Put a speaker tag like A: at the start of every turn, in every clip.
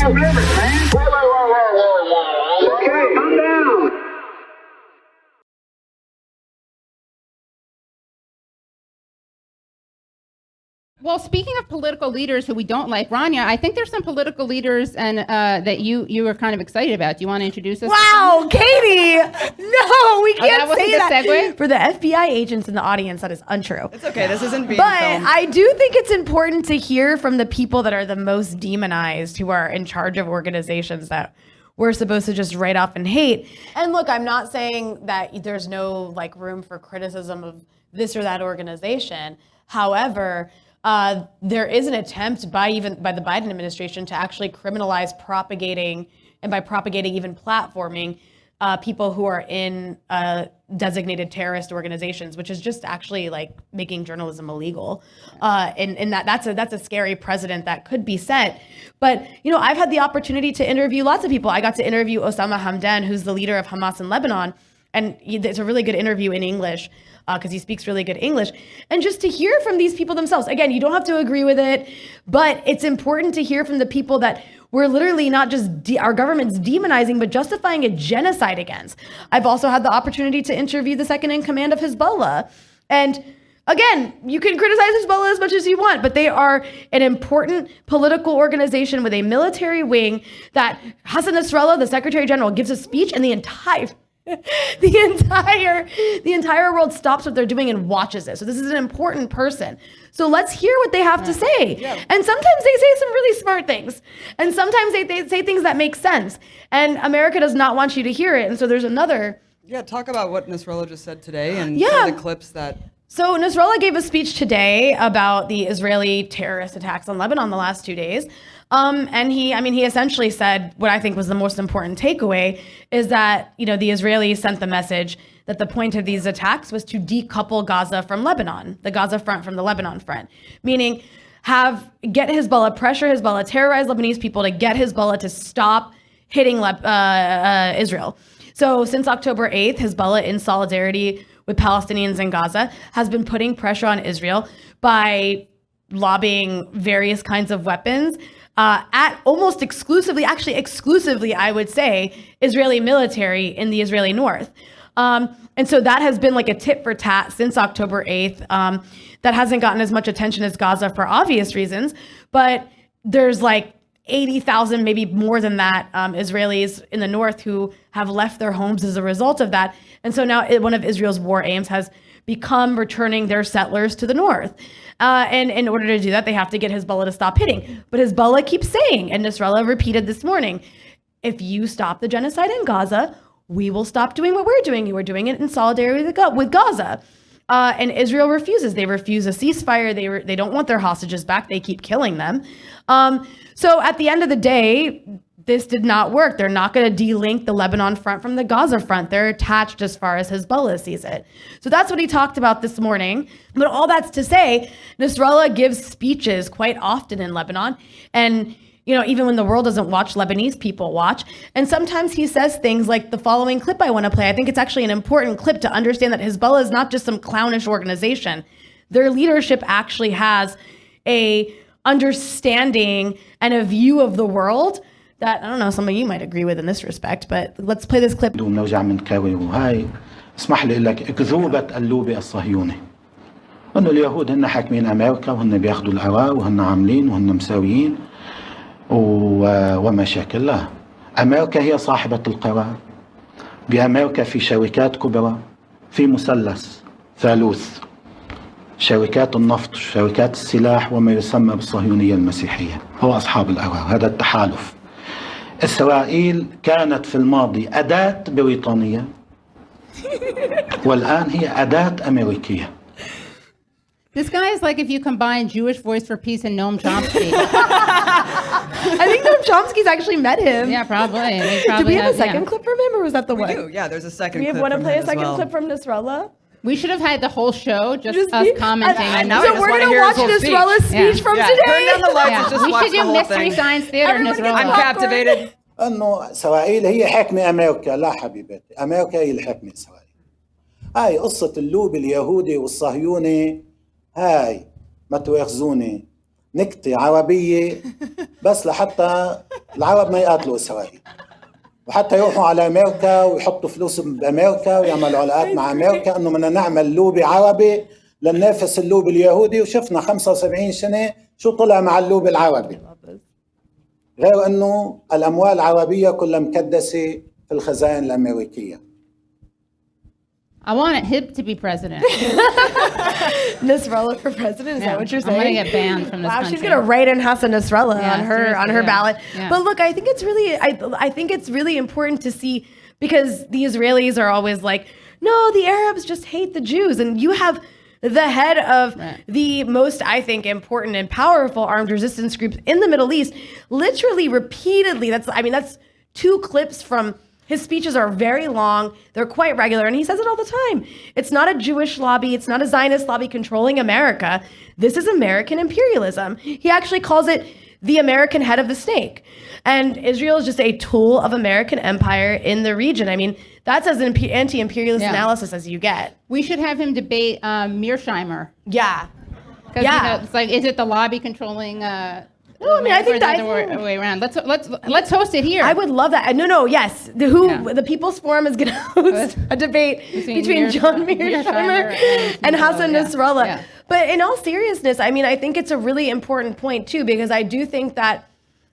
A: limits, man. Whoa. Okay, calm down.
B: Well, speaking of political leaders who we don't like, Rania, I think there's some political leaders and that you were kind of excited about. Do you want to introduce us?
C: Wow, Katie! No, we can't say that.
B: Segue?
C: For the FBI agents in the audience, that is untrue.
D: It's okay. This isn't being
C: But
D: filmed.
C: I do think it's important to hear from the people that are the most demonized, who are in charge of organizations that we're supposed to just write off and hate. And look, I'm not saying that there's no like room for criticism of this or that organization. However, there is an attempt by the Biden administration to actually criminalize propagating, and by propagating even platforming, people who are in designated terrorist organizations, which is just actually like making journalism illegal. And that's a scary precedent that could be set. But you know, I've had the opportunity to interview lots of people. I got to interview Osama Hamdan, who's the leader of Hamas in Lebanon, and it's a really good interview in English, because he speaks really good English. And just to hear from these people themselves, again, you don't have to agree with it, but it's important to hear from the people that we're literally not just our government's demonizing, but justifying a genocide against. I've also had the opportunity to interview the second in command of Hezbollah. And again, you can criticize Hezbollah as much as you want, but they are an important political organization with a military wing that Hassan Nasrallah, the Secretary General, gives a speech, and the entire world stops what they're doing and watches it. So this is an important person. So let's hear what they have to say. Yeah. And sometimes they say some really smart things. And sometimes they say things that make sense. And America does not want you to hear it. And so there's another.
D: Yeah, talk about what Nasrallah just said today and some of the clips that.
C: So Nasrallah gave a speech today about the Israeli terrorist attacks on Lebanon the last 2 days. And he essentially said what I think was the most important takeaway is that, you know, the Israelis sent the message that the point of these attacks was to decouple Gaza from Lebanon, the Gaza front from the Lebanon front, meaning get Hezbollah, pressure Hezbollah, terrorize Lebanese people to get Hezbollah to stop hitting Israel. So since October 8th, Hezbollah, in solidarity with Palestinians in Gaza, has been putting pressure on Israel by lobbying various kinds of weapons at almost exclusively, I would say, Israeli military in the Israeli north. And so that has been like a tit for tat since October 8th. That hasn't gotten as much attention as Gaza for obvious reasons, but there's like 80,000, maybe more than that, Israelis in the north who have left their homes as a result of that. And so now one of Israel's war aims has become returning their settlers to the north. And in order to do that, they have to get Hezbollah to stop hitting. But Hezbollah keeps saying, and Nasrallah repeated this morning, if you stop the genocide in Gaza, we will stop doing what we're doing. We're doing it in solidarity with Gaza. And Israel refuses. They refuse a ceasefire. They don't want their hostages back. They keep killing them. So at the end of the day, this did not work. They're not going to de-link the Lebanon front from the Gaza front. They're attached as far as Hezbollah sees it. So that's what he talked about this morning. But all that's to say, Nasrallah gives speeches quite often in Lebanon. And, you know, even when the world doesn't watch, Lebanese people watch. And sometimes he says things like the following clip I want to play. I think it's actually an important clip to understand that Hezbollah is not just some clownish organization. Their leadership actually has a understanding and a view of the world that, I don't know, some of you might agree with in this respect, but let's play this clip.
E: ونوجع من كاوي وهاي اسمح لي لك اكذوبة اللوبي الصهيوني انه اليهود هن حاكمين امريكا وهن بياخذوا القرار وهن عاملين وهن مساويين ومشاكل. لا، امريكا هي صاحبة القرار. بامريكا في شركات كبرى، في مثلث ثالوث، شركات النفط، شركات السلاح، وما يسمى بالصهيونية المسيحية، هو أصحاب القرار. هذا التحالف. إسرائيل كانت في الماضي أداة بريطانية والآن هي أداة أمريكية.
B: This guy is like if you combine Jewish Voice for Peace and Noam Chomsky.
C: I think Noam Chomsky's actually met him.
B: Yeah, probably.
C: Do we have a second clip from him, or was that the one?
D: We do. Yeah, there's a second clip.
C: Do we want to play a second
D: well.
C: clip from Nasrallah?
B: We should have had the whole show just us commenting.
D: And now
C: so we're going to watch Nasrallah's speech from today.
D: Turn down the lights and just
B: we
D: watch
B: should
D: the
B: do
D: whole
B: Mystery
D: thing.
B: Science Theater, Nasrallah.
D: I'm captivated.
E: أنه إسرائيل هي حاكمة أمريكا. لا حبيبتي، أمريكا هي اللي حاكمة إسرائيل. هاي قصة اللوب اليهودي والصهيوني، هاي ما تواخذوني، نكتة عربية بس لحتى العرب ما يقاتلوا إسرائيل، وحتى يروحوا على أمريكا ويحطوا فلوسهم بأمريكا ويعملوا علاقات مع أمريكا إنه بدنا نعمل لوبي عربي لننافس اللوبي اليهودي. وشفنا 75 سنة شو طلع مع اللوبي العربي، غير إنه الأموال العربية كلها مكدسة في الخزائن الأمريكية.
B: I want him to be president.
C: Nasrallah for president? Is that what you're saying?
B: I'm gonna get banned from this
C: Wow,
B: country.
C: she's gonna write in Hassan Nasrallah
B: Yeah,
C: on her
B: yeah.
C: ballot.
B: Yeah.
C: But look, I think it's really I think it's really important to see, because the Israelis are always like, no, the Arabs just hate the Jews, and you have the head of the most, I think, important and powerful armed resistance groups in the Middle East, literally repeatedly. That's 2 clips from. His speeches are very long. They're quite regular. And he says it all the time. It's not a Jewish lobby. It's not a Zionist lobby controlling America. This is American imperialism. He actually calls it the American head of the snake. And Israel is just a tool of American empire in the region. I mean, that's as an anti-imperialist analysis as you get.
B: We should have him debate Mearsheimer.
C: Yeah.
B: Because it's like, is it the lobby controlling
C: No, I mean, I think that
B: the other way around. Let's host it here.
C: I would love that. No, yes. The People's Forum is going to host a debate between John Mearsheimer and Hassan Nasrallah. Yeah. But in all seriousness, I mean, I think it's a really important point too, because I do think that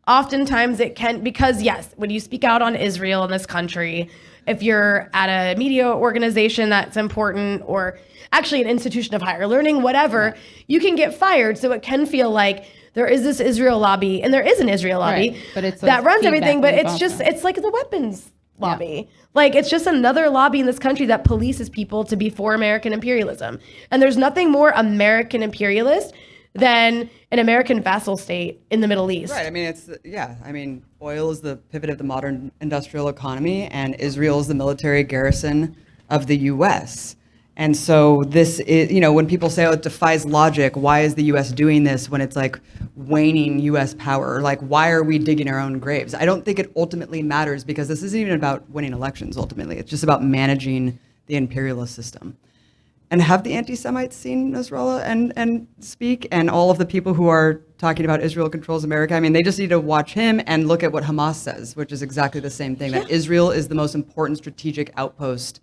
C: oftentimes it can, because yes, when you speak out on Israel in this country, if you're at a media organization that's important, or actually an institution of higher learning, whatever, you can get fired. So it can feel like there is this Israel lobby, and there is an Israel lobby
B: but it's
C: that runs everything, but it's like the weapons lobby. Like, it's just another lobby in this country that polices people to be for American imperialism. And there's nothing more American imperialist than an American vassal state in the Middle East.
D: Right. I mean, oil is the pivot of the modern industrial economy, and Israel is the military garrison of the U.S. And so this is, when people say, oh, it defies logic, why is the U.S. doing this when it's like waning U.S. power? Like, why are we digging our own graves? I don't think it ultimately matters, because this isn't even about winning elections ultimately. It's just about managing the imperialist system. And have the anti-Semites seen Nasrallah and speak? And all of the people who are talking about Israel controls America, I mean, they just need to watch him and look at what Hamas says, which is exactly the same thing, that Israel is the most important strategic outpost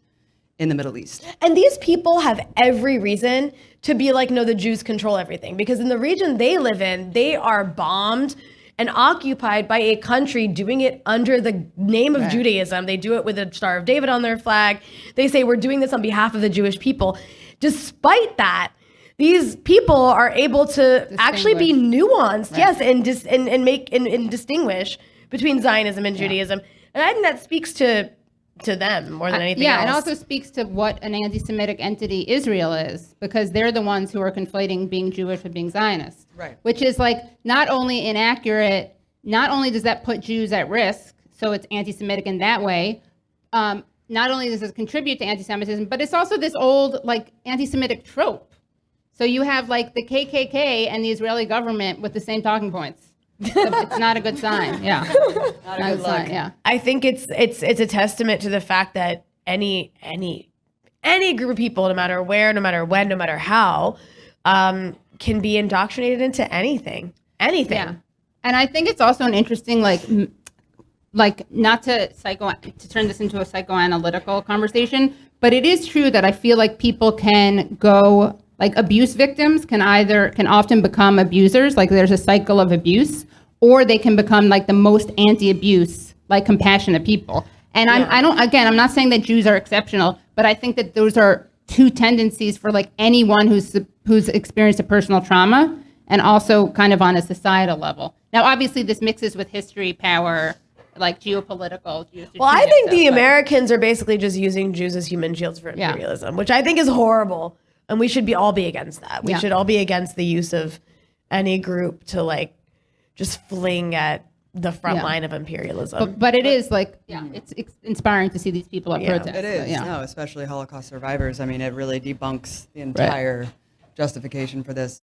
D: in the Middle East.
C: And these people have every reason to be like, no, the Jews control everything. Because in the region they live in, they are bombed and occupied by a country doing it under the name of Judaism. They do it with a Star of David on their flag. They say, we're doing this on behalf of the Jewish people. Despite that, these people are able to actually be nuanced, and distinguish between Zionism and Judaism. And I think that speaks to them more than anything else.
B: Yeah, and also speaks to what an anti-Semitic entity Israel is, because they're the ones who are conflating being Jewish with being Zionist.
D: Right.
B: Which is like not only inaccurate, not only does that put Jews at risk, so it's anti-Semitic in that way, not only does it contribute to anti-Semitism, but it's also this old like anti-Semitic trope. So you have like the KKK and the Israeli government with the same talking points. So it's not a good sign. Yeah.
D: Not a good look.
B: sign, yeah.
C: I think it's a testament to the fact that any group of people, no matter where, no matter when, no matter how, can be indoctrinated into anything.
B: Yeah. And I think it's also an interesting, like not to turn this into a psychoanalytical conversation, but it is true that I feel like people can go, like abuse victims can often become abusers, like there's a cycle of abuse, or they can become like the most anti-abuse, like compassionate people. And I'm not saying that Jews are exceptional, but I think that those are two tendencies for like anyone who's experienced a personal trauma, and also kind of on a societal level. Now, obviously this mixes with history, power, like geopolitical.
C: Well, I think the Americans are basically just using Jews as human shields for imperialism, which I think is horrible. And we should all be against that. We should all be against the use of any group to like just fling at the front line of imperialism.
B: But it is like, it's inspiring to see these people at protest.
D: It is, no, especially Holocaust survivors. I mean, it really debunks the entire justification for this.